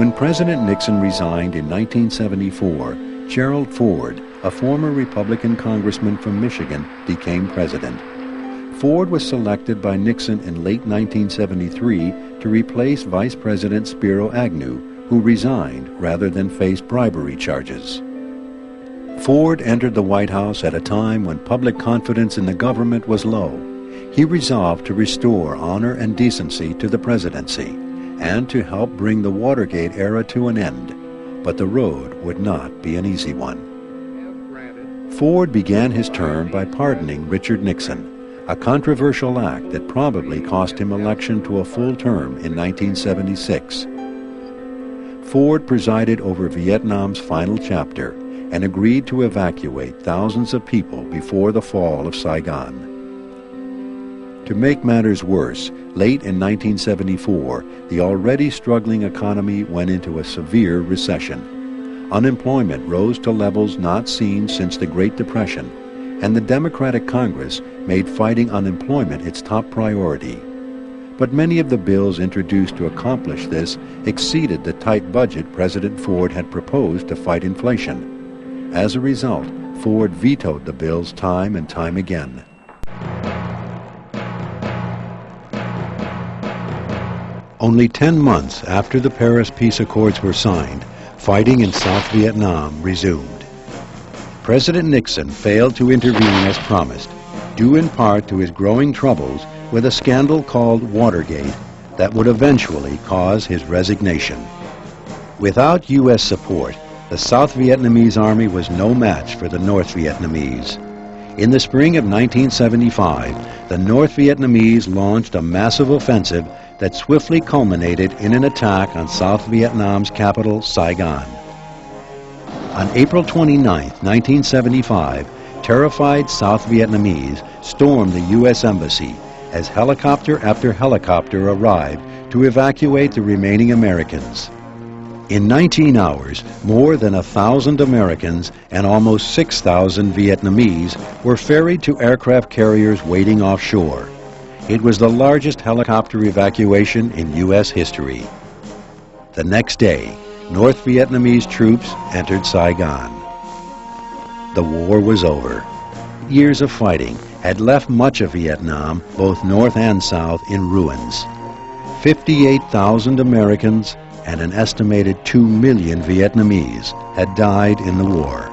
When President Nixon resigned in 1974, Gerald Ford, a former Republican congressman from Michigan, became president. Ford was selected by Nixon in late 1973 to replace Vice President Spiro Agnew, who resigned rather than face bribery charges. Ford entered the White House at a time when public confidence in the government was low. He resolved to restore honor and decency to the presidency and to help bring the Watergate era to an end. But the road would not be an easy one. Ford began his term by pardoning Richard Nixon, a controversial act that probably cost him election to a full term in 1976. Ford presided over Vietnam's final chapter and agreed to evacuate thousands of people before the fall of Saigon. To make matters worse, late in 1974, the already struggling economy went into a severe recession. Unemployment rose to levels not seen since the Great Depression, and the Democratic Congress made fighting unemployment its top priority. But many of the bills introduced to accomplish this exceeded the tight budget President Ford had proposed to fight inflation. As a result, Ford vetoed the bills time and time again. Only 10 months after the Paris Peace Accords were signed, fighting in South Vietnam resumed. President Nixon failed to intervene as promised, due in part to his growing troubles with a scandal called Watergate that would eventually cause his resignation. Without U.S. support, the South Vietnamese army was no match for the North Vietnamese. In the spring of 1975, the North Vietnamese launched a massive offensive that swiftly culminated in an attack on South Vietnam's capital, Saigon. On April 29, 1975, terrified South Vietnamese stormed the U.S. Embassy as helicopter after helicopter arrived to evacuate the remaining Americans. In 19 hours, more than 1,000 Americans and almost 6,000 Vietnamese were ferried to aircraft carriers waiting offshore. It was the largest helicopter evacuation in U.S. history. The next day, North Vietnamese troops entered Saigon. The war was over. Years of fighting had left much of Vietnam, both North and South, in ruins. 58,000 Americans and an estimated 2 million Vietnamese had died in the war.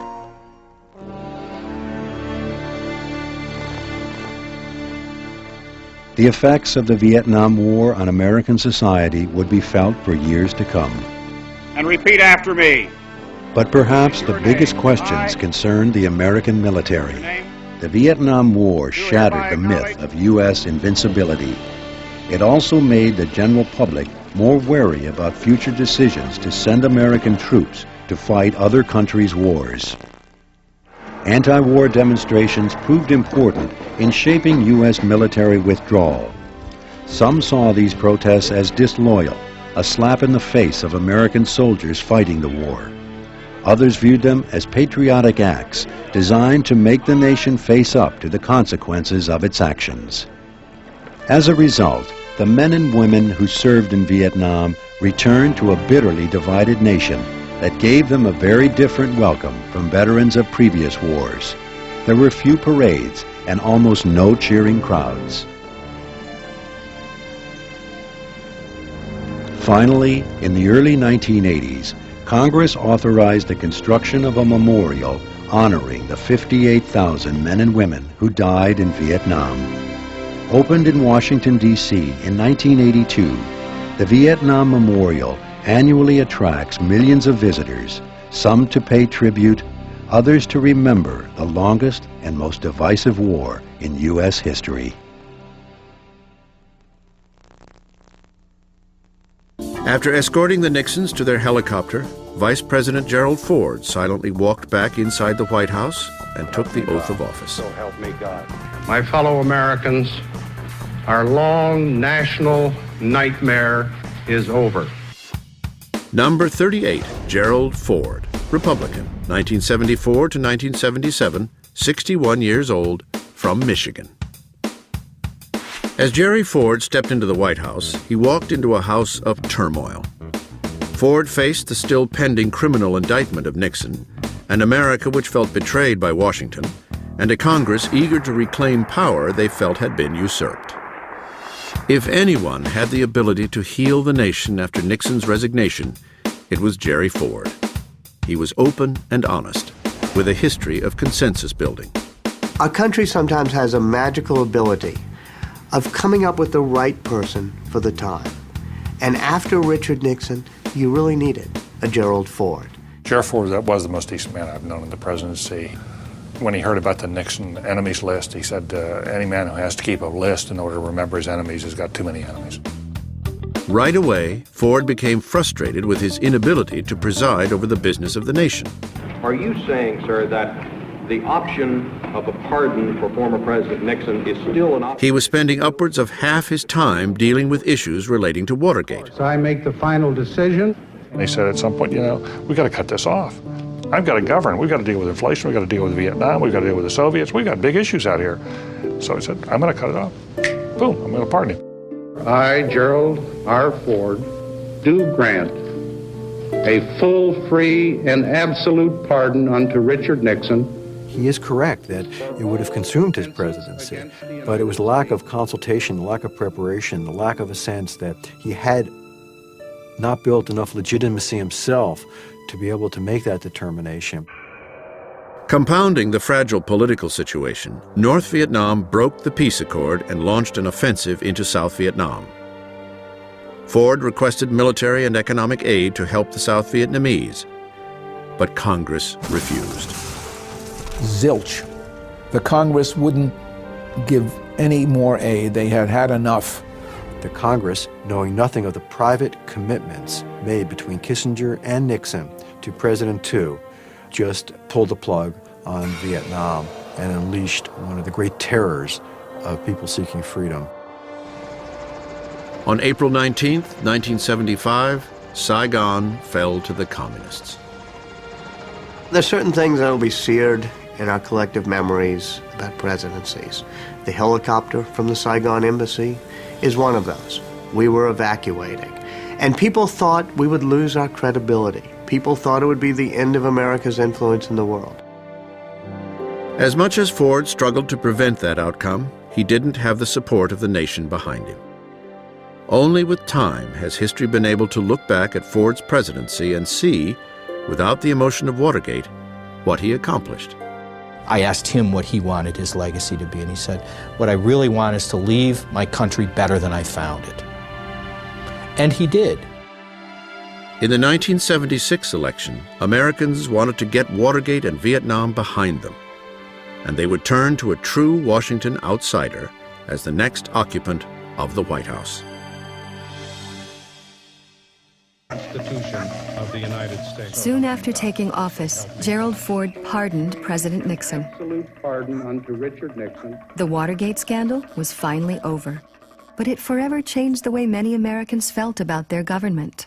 The effects of the Vietnam War on American society would be felt for years to come. And repeat after me. But perhaps the biggest questions concerned the American military. The Vietnam War shattered the myth of U.S. invincibility. It also made the general public more wary about future decisions to send American troops to fight other countries' wars. Anti-war demonstrations proved important in shaping U.S. military withdrawal. Some saw these protests as disloyal, a slap in the face of American soldiers fighting the war. Others viewed them as patriotic acts designed to make the nation face up to the consequences of its actions. As a result, the men and women who served in Vietnam returned to a bitterly divided nation that gave them a very different welcome from veterans of previous wars. There were few parades and almost no cheering crowds. Finally, in the early 1980s, Congress authorized the construction of a memorial honoring the 58,000 men and women who died in Vietnam. Opened in Washington, D.C. in 1982, the Vietnam Memorial annually attracts millions of visitors, some to pay tribute, others to remember the longest and most divisive war in U.S. history. After escorting the Nixons to their helicopter, Vice President Gerald Ford silently walked back inside the White House and took the oath of office. So help me God. My fellow Americans, our long national nightmare is over. Number 38, Gerald Ford, Republican, 1974 to 1977, 61 years old, from Michigan. As Jerry Ford stepped into the White House, he walked into a house of turmoil. Ford faced the still pending criminal indictment of Nixon, an America which felt betrayed by Washington, and a Congress eager to reclaim power they felt had been usurped. If anyone had the ability to heal the nation after Nixon's resignation, it was Jerry Ford. He was open and honest, with a history of consensus building. Our country sometimes has a magical ability of coming up with the right person for the time. And after Richard Nixon, you really needed a Gerald Ford. Gerald Ford was the most decent man I've known in the presidency. When he heard about the Nixon enemies list, he said, any man who has to keep a list in order to remember his enemies has got too many enemies. Right away, Ford became frustrated with his inability to preside over the business of the nation. Are you saying, sir, that the option of a pardon for former President Nixon is still an option? He was spending upwards of half his time dealing with issues relating to Watergate. So I make the final decision. They said at some point, we've got to cut this off. I've got to govern. We've got to deal with inflation. We've got to deal with Vietnam. We've got to deal with the Soviets. We've got big issues out here. So he said, I'm going to cut it off. Boom, I'm going to pardon him. I, Gerald R. Ford, do grant a full, free, and absolute pardon unto Richard Nixon. He is correct that it would have consumed his presidency, but it was the lack of consultation, the lack of preparation, the lack of a sense that he had not built enough legitimacy himself to be able to make that determination. Compounding the fragile political situation, North Vietnam broke the peace accord and launched an offensive into South Vietnam. Ford requested military and economic aid to help the South Vietnamese, but Congress refused. Zilch. The Congress wouldn't give any more aid. They had had enough. The Congress, knowing nothing of the private commitments made between Kissinger and Nixon to President II, just pulled the plug on Vietnam and unleashed one of the great terrors of people seeking freedom. On April 19, 1975, Saigon fell to the communists. There's certain things that will be seared in our collective memories about presidencies. The helicopter from the Saigon embassy is one of those. We were evacuating, and people thought we would lose our credibility. People thought it would be the end of America's influence in the world. As much as Ford struggled to prevent that outcome, he didn't have the support of the nation behind him. Only with time has history been able to look back at Ford's presidency and see, without the emotion of Watergate, what he accomplished. I asked him what he wanted his legacy to be, and he said, what I really want is to leave my country better than I found it. And he did. In the 1976 election, Americans wanted to get Watergate and Vietnam behind them, and they would turn to a true Washington outsider as the next occupant of the White House. Constitution of the United States. Soon after taking office, Gerald Ford pardoned President Nixon. Absolute pardon unto Richard Nixon. The Watergate scandal was finally over, but it forever changed the way many Americans felt about their government.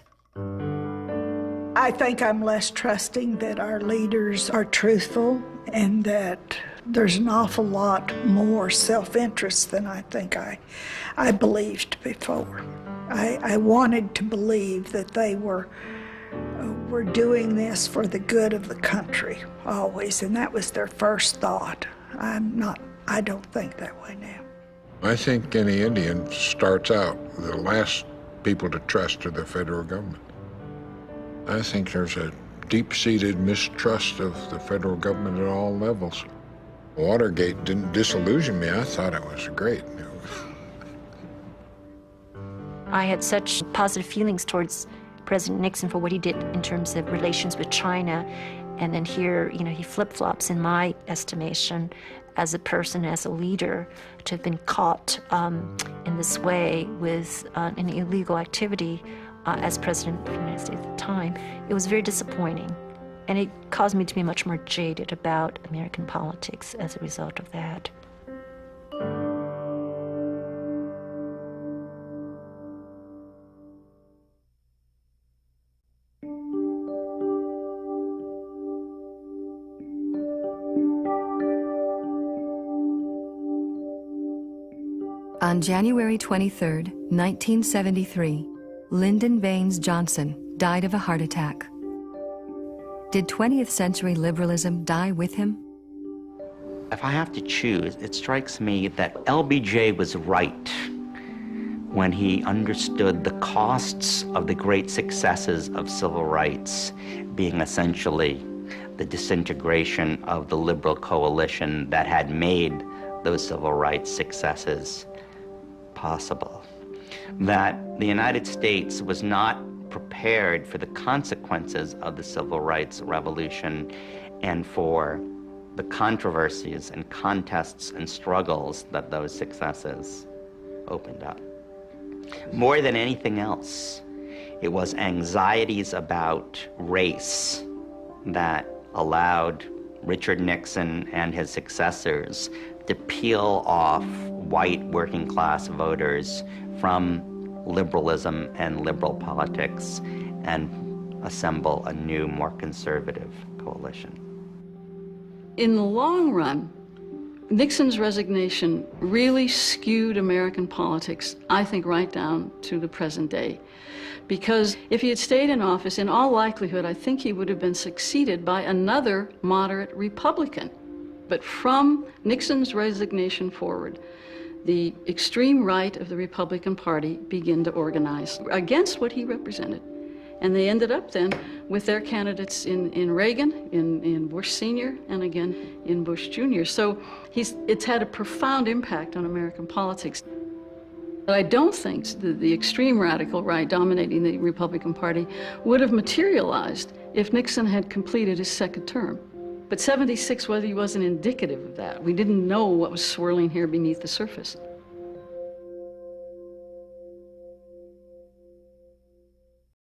I think I'm less trusting that our leaders are truthful and that there's an awful lot more self-interest than I think I believed before. I wanted to believe that they were doing this for the good of the country, always, and that was their first thought. I don't think that way now. I think any Indian starts out, the last people to trust are the federal government. I think there's a deep-seated mistrust of the federal government at all levels. Watergate didn't disillusion me. I thought it was great. I had such positive feelings towards President Nixon for what he did in terms of relations with China. And then here, he flip-flops in my estimation as a person, as a leader, to have been caught in this way with an illegal activity as President of the United States at the time. It was very disappointing. And it caused me to be much more jaded about American politics as a result of that. On January 23, 1973, Lyndon Baines Johnson died of a heart attack. Did 20th century liberalism die with him? If I have to choose, it strikes me that LBJ was right when he understood the costs of the great successes of civil rights being essentially the disintegration of the liberal coalition that had made those civil rights successes possible. That the United States was not prepared for the consequences of the civil rights revolution and for the controversies and contests and struggles that those successes opened up. More than anything else, it was anxieties about race that allowed Richard Nixon and his successors to peel off white working class voters from liberalism and liberal politics and assemble a new, more conservative coalition. In the long run, Nixon's resignation really skewed American politics, I think, right down to the present day. Because if he had stayed in office, in all likelihood, I think he would have been succeeded by another moderate Republican. But from Nixon's resignation forward, the extreme right of the Republican Party began to organize against what he represented. And they ended up then with their candidates in Reagan, in Bush Sr., and again in Bush Jr. So it's had a profound impact on American politics. But I don't think the extreme radical right dominating the Republican Party would have materialized if Nixon had completed his second term. But 76 wasn't indicative of that. We didn't know what was swirling here beneath the surface.